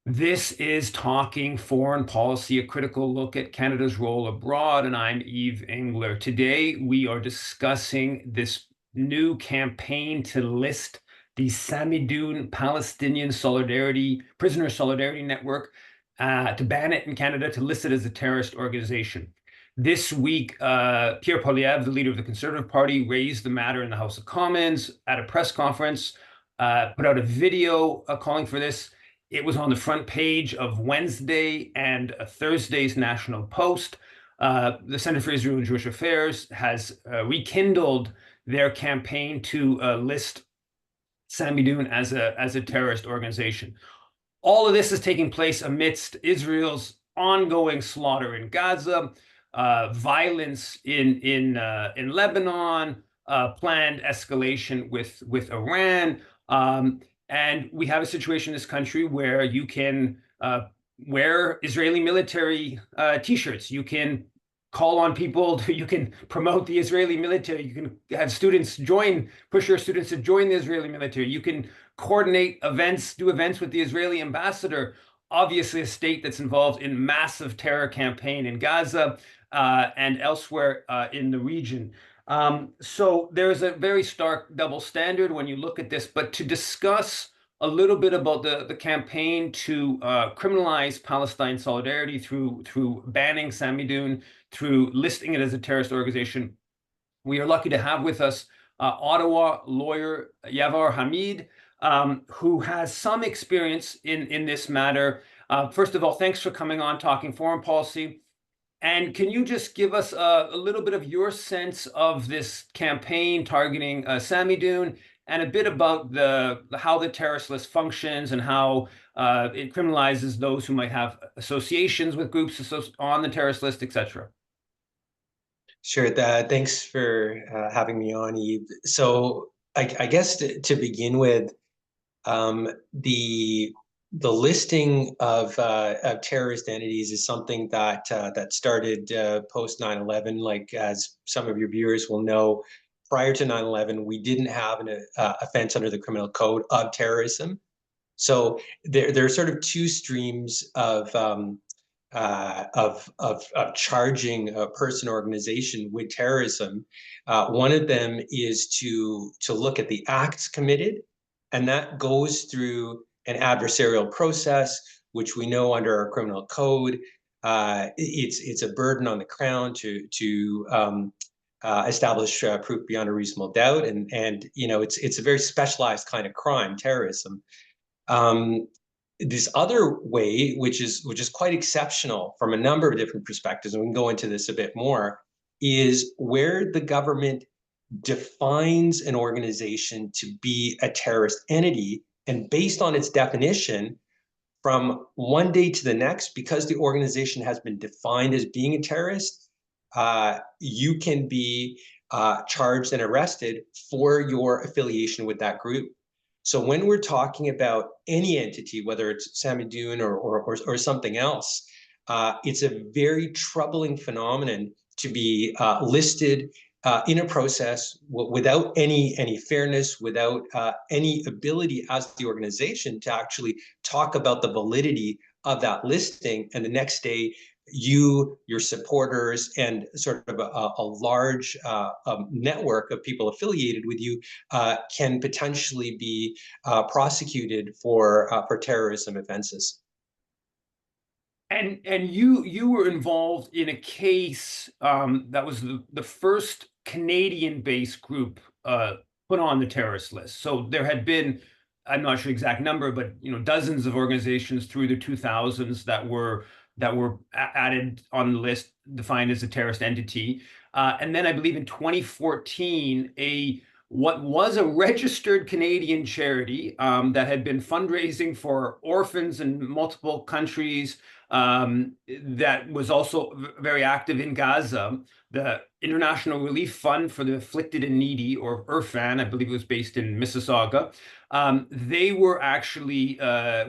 This is Talking Foreign Policy, a critical look at Canada's role abroad, and I'm Yves Engler. Today, we are discussing this new campaign to list the Samidoun Palestinian Solidarity Prisoner Solidarity Network, to ban it in Canada, to list it as a terrorist organization. This week, Pierre Poilievre, the leader of the Conservative Party, raised the matter in the House of Commons at a press conference, put out a video calling for this. It was on the front page of Wednesday and Thursday's National Post. The Center for Israel and Jewish Affairs has rekindled their campaign to list Samidoun as a terrorist organization. All of this is taking place amidst Israel's ongoing slaughter in Gaza, violence in Lebanon, planned escalation with Iran. And we have a situation in this country where you can wear Israeli military T-shirts. You can call on people you can promote the Israeli military. You can have students push your students to join the Israeli military. You can coordinate events, do events with the Israeli ambassador. Obviously, a state that's involved in massive terror campaign in Gaza and elsewhere in the region. So there's a very stark double standard when you look at this. But to discuss a little bit about the campaign to criminalize Palestine solidarity through banning Samidoun, through listing it as a terrorist organization, we are lucky to have with us Ottawa lawyer Yavar Hameed, who has some experience in this matter. First of all, thanks for coming on Talking Foreign Policy. And can you just give us a little bit of your sense of this campaign targeting Samidoun, and a bit about how the terrorist list functions and how it criminalizes those who might have associations with groups on the terrorist list, etc.? Sure. Thanks for having me on, Eve. So I guess to begin with, the listing of terrorist entities is something that started post 9/11. Like, as some of your viewers will know, prior to 9/11, we didn't have an offense under the criminal code of terrorism. So there are sort of two streams of charging a person or organization with terrorism. One of them is to look at the acts committed, and that goes through an adversarial process, which we know under our criminal code. It's a burden on the Crown to establish proof beyond a reasonable doubt, and it's a very specialized kind of crime, terrorism. This other way, which is quite exceptional from a number of different perspectives, and we can go into this a bit more, is where the government defines an organization to be a terrorist entity, and based on its definition, from one day to the next, because the organization has been defined as being a terrorist, you can be charged and arrested for your affiliation with that group. So when we're talking about any entity, whether it's Samidoun or something else, it's a very troubling phenomenon to be listed in a process without any fairness, without any ability as the organization to actually talk about the validity of that listing, and the next day your supporters, and sort of a large network of people affiliated with you can potentially be prosecuted for terrorism offenses. And you were involved in a case that was the first Canadian-based group put on the terrorist list. So there had been, I'm not sure the exact number, but dozens of organizations through the 2000s that were added on the list, defined as a terrorist entity. And then I believe in 2014, what was a registered Canadian charity that had been fundraising for orphans in multiple countries, that was also very active in Gaza, the International Relief Fund for the Afflicted and Needy, or IRFAN, I believe it was based in Mississauga. They were actually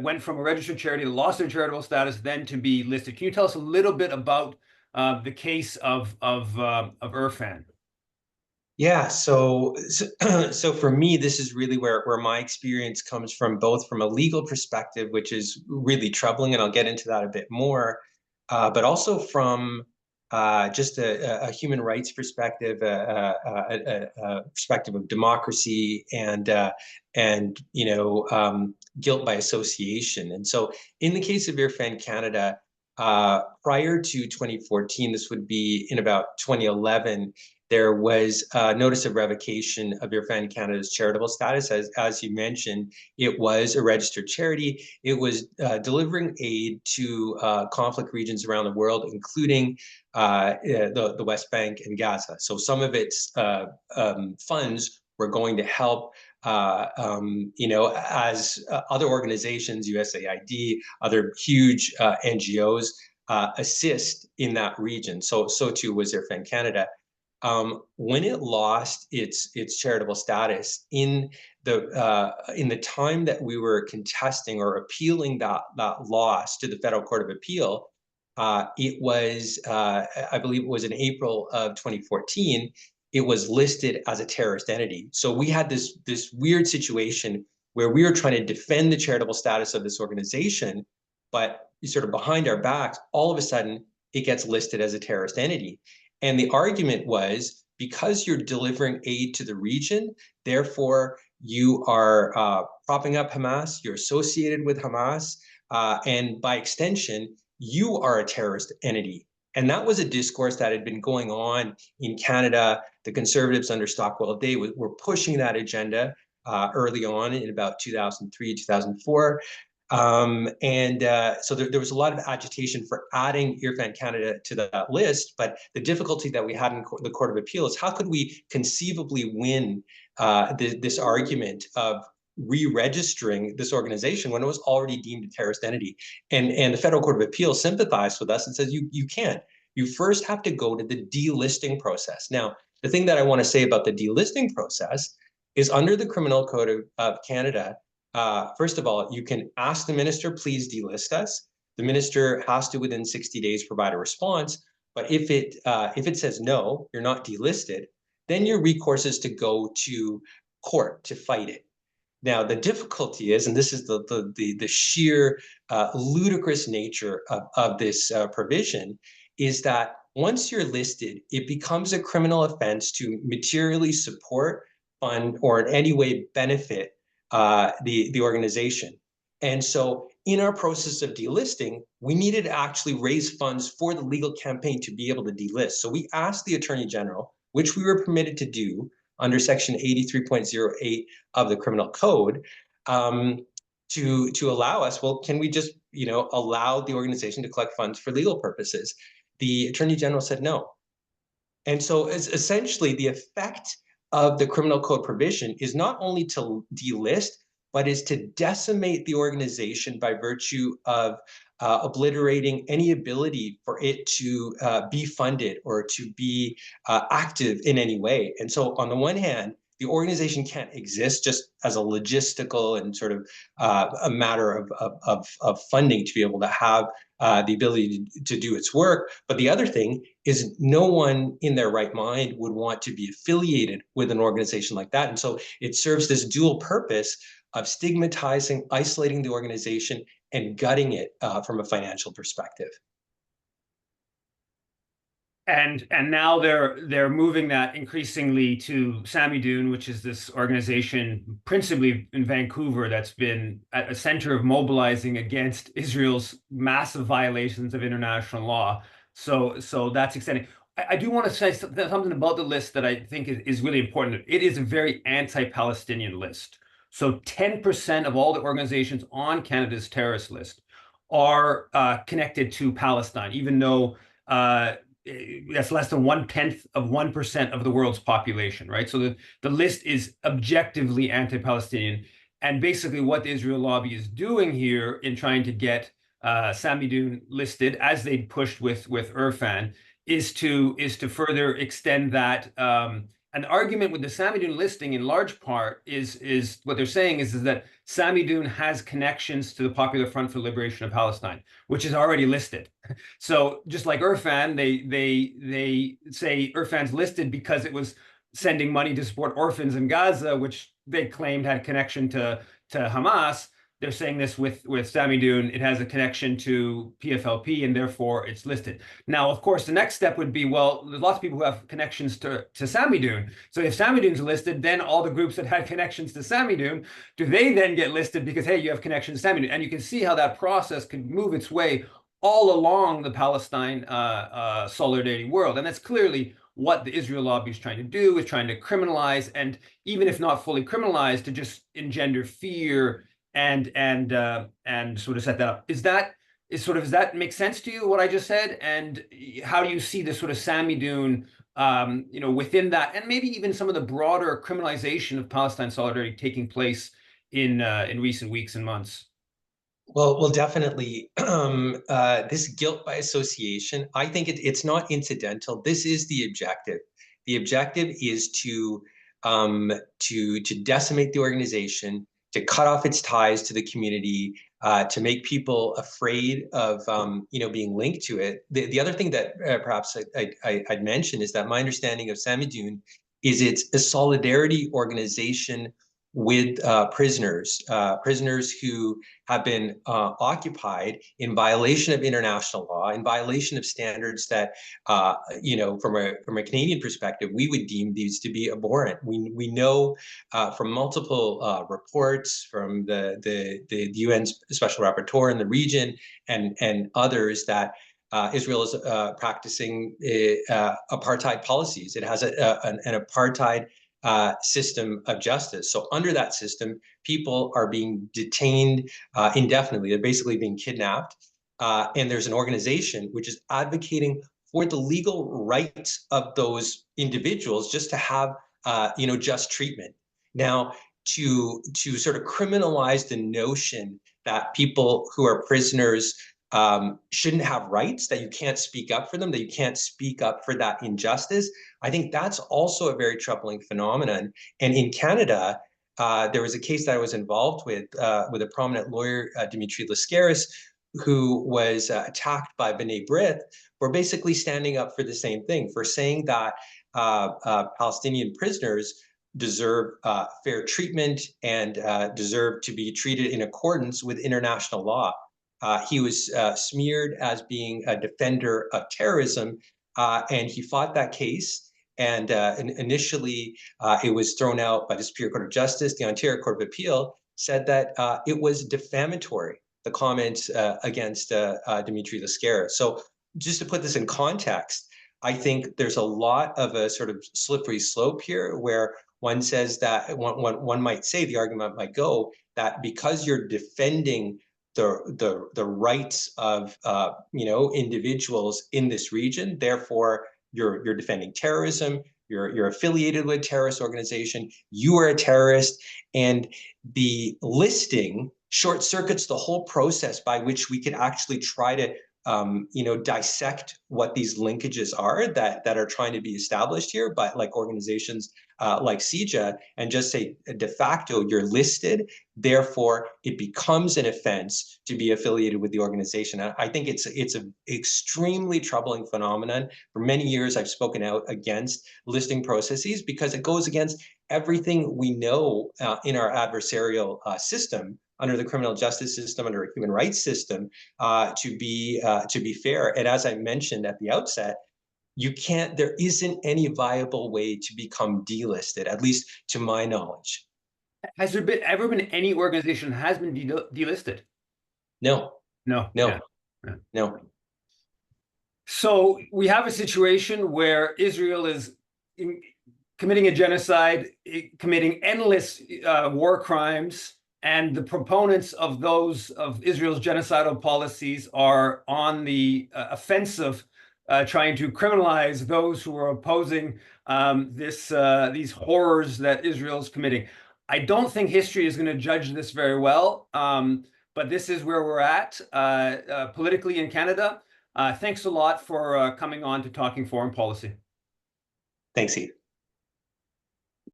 went from a registered charity, lost their charitable status, then to be listed. Can you tell us a little bit about the case of IRFAN? Yeah, so for me, this is really where my experience comes from, both from a legal perspective, which is really troubling, and I'll get into that a bit more, but also from just a human rights perspective, a perspective of democracy, and guilt by association. And so, in the case of Irfan Canada, prior to 2014, this would be in about 2011, there was a notice of revocation of Irfan Canada's charitable status. As you mentioned, it was a registered charity. It was delivering aid to conflict regions around the world, including the West Bank and Gaza. So some of its funds were going to help, as other organizations, USAID, other huge NGOs, assist in that region. So too was Irfan Canada. When it lost its charitable status in the time that we were contesting or appealing that loss to the Federal Court of Appeal, it was I believe it was in April of 2014. It was listed as a terrorist entity. So we had this weird situation where we were trying to defend the charitable status of this organization, but sort of behind our backs, all of a sudden it gets listed as a terrorist entity. And the argument was, because you're delivering aid to the region, therefore you are propping up Hamas, you're associated with Hamas, and by extension, you are a terrorist entity. And that was a discourse that had been going on in Canada. The Conservatives under Stockwell Day were pushing that agenda early on in about 2003, 2004. So there was a lot of agitation for adding Irfan Canada to that list. But the difficulty that we had in the Court of Appeal is, how could we conceivably win this argument of re-registering this organization when it was already deemed a terrorist entity? And the Federal Court of Appeal sympathized with us and says, you can't. You first have to go to the delisting process. Now, the thing that I want to say about the delisting process is, under the Criminal Code of Canada, first of all, you can ask the minister, please delist us. The minister has to, within 60 days, provide a response. But if it says no, you're not delisted, then your recourse is to go to court to fight it. Now, the difficulty is, and this is the sheer ludicrous nature of this provision, is that once you're listed, it becomes a criminal offense to materially support, fund, or in any way benefit the organization. And so in our process of delisting, we needed to actually raise funds for the legal campaign to be able to delist. So we asked the Attorney General, which we were permitted to do under Section 83.08 of the Criminal Code, to allow us, well, can we just allow the organization to collect funds for legal purposes? The Attorney General said no. And so essentially the effect of the criminal code provision is not only to delist, but is to decimate the organization by virtue of obliterating any ability for it to be funded or to be active in any way. And so on the one hand, the organization can't exist just as a logistical and sort of a matter of funding to be able to have the ability to do its work. But the other thing is, no one in their right mind would want to be affiliated with an organization like that. And so it serves this dual purpose of stigmatizing, isolating the organization, and gutting it from a financial perspective. And now they're moving that increasingly to Samidoun, which is this organization principally in Vancouver that's been at a center of mobilizing against Israel's massive violations of international law. So that's extending. I do want to say something about the list that I think is really important. It is a very anti-Palestinian list. So 10% of all the organizations on Canada's terrorist list are connected to Palestine, even though that's less than 0.1% of the world's population, right? So the list is objectively anti-Palestinian. And basically what the Israel lobby is doing here in trying to get Samidoun listed, as they pushed with Irfan, is to further extend that. An argument with the Samidoun listing, in large part, is what they're saying is that Samidoun has connections to the Popular Front for Liberation of Palestine, which is already listed. So just like Irfan, they say Irfan's listed because it was sending money to support orphans in Gaza, which they claimed had a connection to Hamas. They're saying this with Samidoun. It has a connection to PFLP, and therefore it's listed. Now, of course, the next step would be, well, there's lots of people who have connections to Samidoun. So if Samidoun's listed, then all the groups that had connections to Samidoun, do they then get listed because, hey, you have connections to Samidoun? And you can see how that process could move its way all along the Palestine solidarity world. And that's clearly what the Israel lobby is trying to do, is trying to criminalize, and even if not fully criminalize, to just engender fear and sort of set that up. Does that make sense to you, what I just said? And how do you see this sort of Samidoun, within that, and maybe even some of the broader criminalization of Palestine solidarity taking place in recent weeks and months? Well, definitely. This guilt by association, I think it's not incidental. This is the objective. The objective is to decimate the organization, to cut off its ties to the community, to make people afraid of being linked to it. The other thing that perhaps I'd mention is that my understanding of Samidoun is it's a solidarity organization with prisoners who have been occupied in violation of international law, in violation of standards that, from a Canadian perspective, we would deem these to be abhorrent. We know from multiple reports from the UN Special Rapporteur in the region and others that Israel is practicing apartheid policies. It has an apartheid system of justice. So under that system, people are being detained indefinitely. They're basically being kidnapped. And there's an organization which is advocating for the legal rights of those individuals just to have, just treatment. Now, to sort of criminalize the notion that people who are prisoners shouldn't have rights, that you can't speak up for them, that you can't speak up for that injustice, I think that's also a very troubling phenomenon. And in Canada, there was a case that I was involved with a prominent lawyer, Dimitri Lascaris, who was attacked by B'nai B'rith for basically standing up for the same thing, for saying that Palestinian prisoners deserve fair treatment and deserve to be treated in accordance with international law. He was smeared as being a defender of terrorism, and he fought that case. And initially, it was thrown out by the Superior Court of Justice. The Ontario Court of Appeal said that it was defamatory, the comments against Dimitri Lascaris. So just to put this in context, I think there's a lot of a sort of slippery slope here where one says that one might say, the argument might go, that because you're defending the rights of individuals in this region, therefore you're defending terrorism, you're affiliated with a terrorist organization, you are a terrorist, and the listing short circuits the whole process by which we could actually try to dissect what these linkages are that are trying to be established here, but like organizations like CIJA, and just say de facto you're listed, therefore it becomes an offense to be affiliated with the organization. I think it's an extremely troubling phenomenon. For many years, I've spoken out against listing processes because it goes against everything we know in our adversarial system, under the criminal justice system, under a human rights system, to be fair. And as I mentioned at the outset, there isn't any viable way to become delisted, at least to my knowledge. Has there ever been any organization that has been delisted? No. No. No. Yeah. No. So we have a situation where Israel is committing a genocide, committing endless war crimes, and the proponents of Israel's genocidal policies are on the offensive, trying to criminalize those who are opposing these horrors that Israel's committing. I don't think history is going to judge this very well, but this is where we're at politically in Canada. Thanks a lot for coming on to Talking Foreign Policy. Thanks, Yves.